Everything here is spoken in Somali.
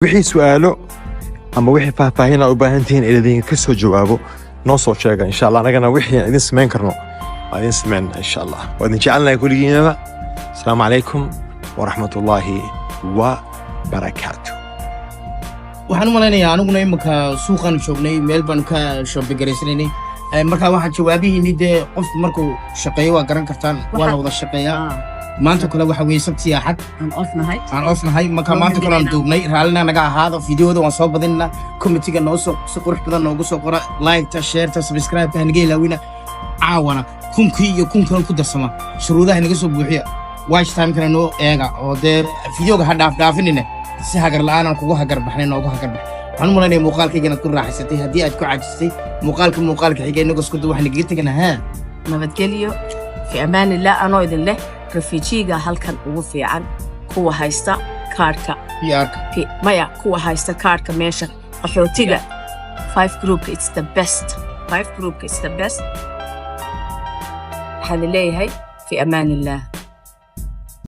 wixii su'aalo ama wixii faahfaahin u baahan tihiin idin ka soo jawaabo noo soo sheega insha Allah anagana wixii idin sameyn karno idin sameyn insha Allah wadin jecelnahay kulligiina assalamu alaykum wa rahmatullahi wa barakatuh waxaan u maleynayaa aniguna imika suuqan joognay meel baan ka shopping gareysanay marka waxaan jawaabihiin dee qof markuu shaqeeyo waa garan kartaan waa la wada shaqeeyaa maanta kale waxa weeye sabti axad aan ofnahay marka maanta kale aan duubnay raalina naga ahaado fiidiyoda waan soo badinna committee-ga noo soo qurux badan noogu soo qora like ta share ta subscribe ta naga ilaawina caawana kunkii iyo kunkan ku darsama shuruudaha naga soo buuxiya watch time kana noo eega oo dee fiidiyoga ha dhaafinina si hagar la'aan aan kugu hagar baxnay noogu hagar bax waxaan u maleynayaa muuqaalkayga inaad ku raaxaysatay haddii aad ku caajistay muuqaalka xigay inaga isku waxaan naga teganaa nabadgelyo fi amaan illah anoo idin leh refujiga halkan ugu fiican kuwa haysta kaarka maya kuwa haysta kaarka meesha qaxootiga 5 group it's the best waxaan leeyahay fi amaan illah